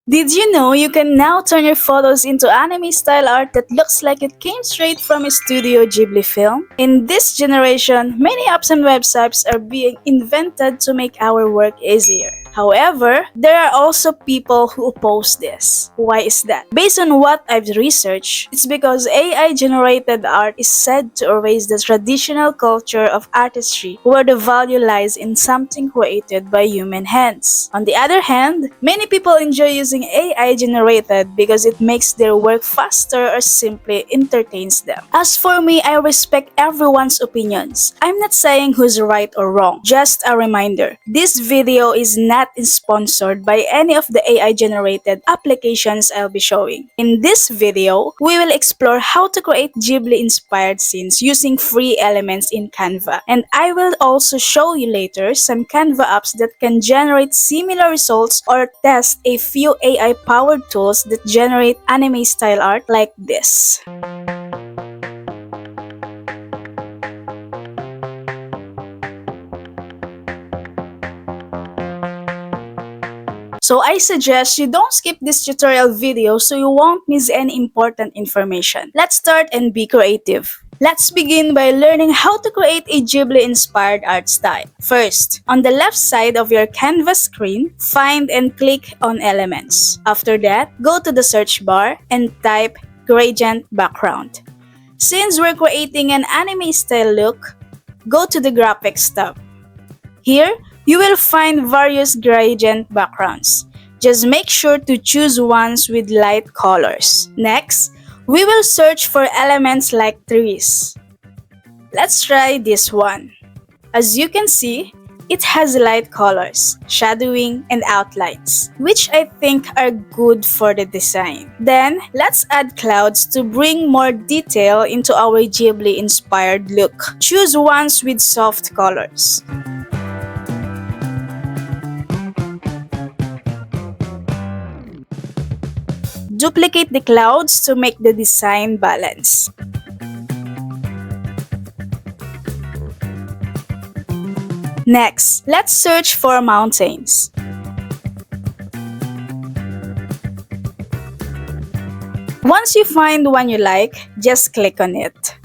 Did you know you can now turn your photos into anime-style art that looks like it came straight from a Studio Ghibli film? In this generation, many apps and websites are being invented to make our work easier. However, there are also people who oppose this. Why is that? Based on what I've researched, it's because AI-generated art is said to erase the traditional culture of artistry, where the value lies in something created by human hands. On the other hand, many people enjoy using AI-generated because it makes their work faster or simply entertains them. As for me, I respect everyone's opinions. I'm not saying who's right or wrong, just a reminder. This video is not sponsored by any of the AI-generated applications I'll be showing. In this video, we will explore how to create Ghibli-inspired scenes using free elements in Canva. And I will also show you later some Canva apps that can generate similar results or test a few AI-powered tools that generate anime-style art like this. So I suggest you don't skip this tutorial video so you won't miss any important information. Let's start and be creative. Let's begin by learning how to create a Ghibli-inspired art style. First, on the left side of your Canva screen, find and click on Elements. After that, go to the search bar and type Gradient Background. Since we're creating an anime-style look, go to the Graphics tab. Here, you will find various gradient backgrounds. Just make sure to choose ones with light colors. Next, we will search for elements like trees. Let's try this one. As you can see, it has light colors, shadowing, and outlines, which I think are good for the design. Then, let's add clouds to bring more detail into our Ghibli-inspired look. Choose ones with soft colors. Duplicate the clouds to make the design balance. Next, let's search for mountains. Once you find one you like, just click on it.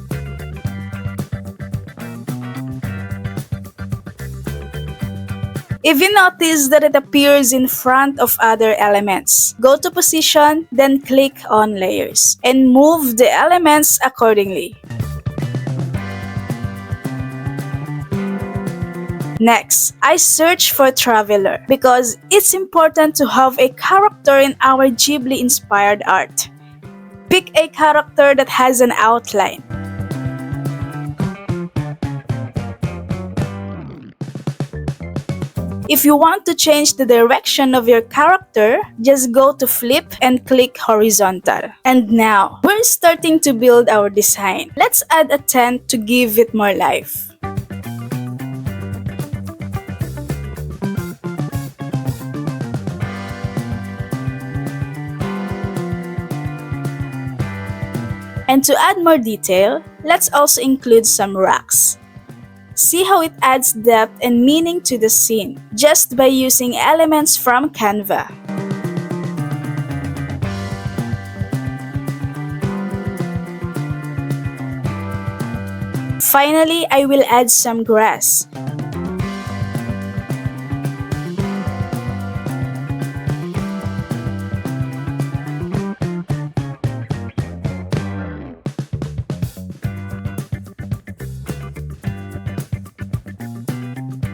If you notice that it appears in front of other elements, go to Position, then click on Layers, and move the elements accordingly. Next, I search for Traveler because it's important to have a character in our Ghibli-inspired art. Pick a character that has an outline. If you want to change the direction of your character, just go to Flip and click Horizontal. And now, we're starting to build our design. Let's add a tent to give it more life. And to add more detail, let's also include some rocks. See how it adds depth and meaning to the scene just by using elements from Canva. Finally, I will add some grass.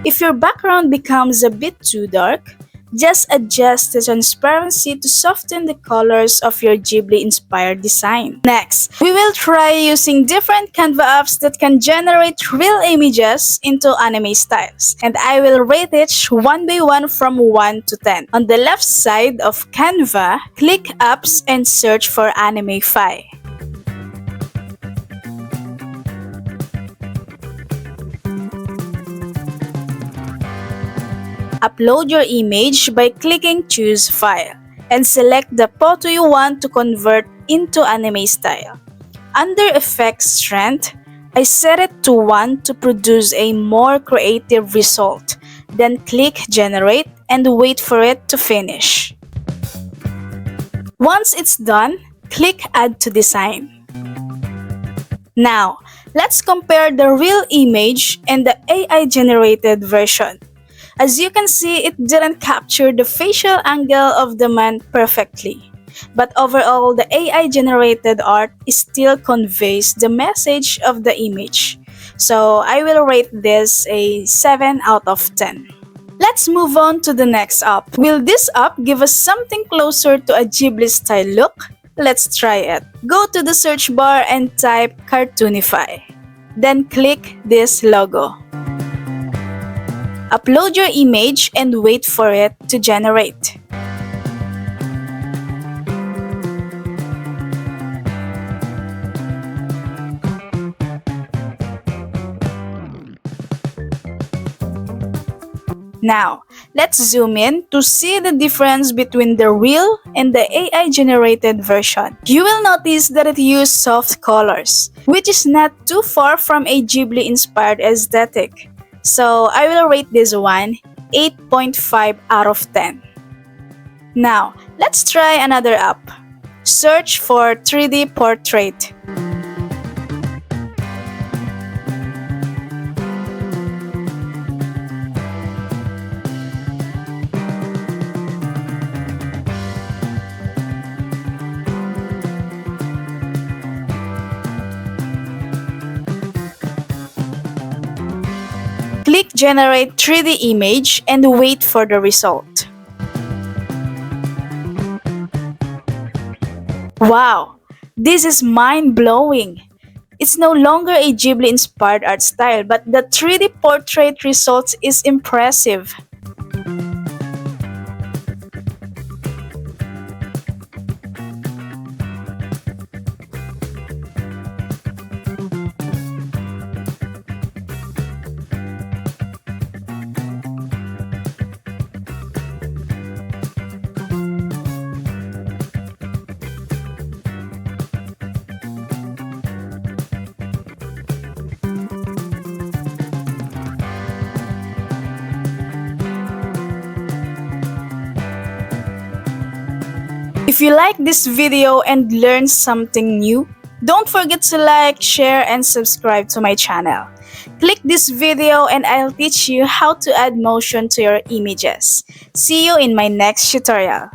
If your background becomes a bit too dark, just adjust the transparency to soften the colors of your Ghibli-inspired design. Next, we will try using different Canva apps that can generate real images into anime styles. And I will rate each one by one from 1 to 10. On the left side of Canva, click Apps and search for Animeify. Upload your image by clicking Choose File and select the photo you want to convert into anime style. Under Effect Strength, I set it to 1 to produce a more creative result. Then click Generate and wait for it to finish. Once it's done, click Add to Design. Now, let's compare the real image and the AI-generated version. As you can see, it didn't capture the facial angle of the man perfectly. But overall, the AI-generated art still conveys the message of the image. So I will rate this a 7 out of 10. Let's move on to the next app. Will this app give us something closer to a Ghibli-style look? Let's try it. Go to the search bar and type Cartoonify. Then click this logo. Upload your image and wait for it to generate. Now, let's zoom in to see the difference between the real and the AI-generated version. You will notice that it used soft colors, which is not too far from a Ghibli-inspired aesthetic. So, I will rate this one 8.5 out of 10. Now, let's try another app. Search for 3D portrait. Click Generate 3D Image and wait for the result. Wow! This is mind-blowing! It's no longer a Ghibli-inspired art style, but the 3D portrait result is impressive. If you like this video and learned something new, don't forget to like, share, and subscribe to my channel. Click this video and I'll teach you how to add motion to your images. See you in my next tutorial.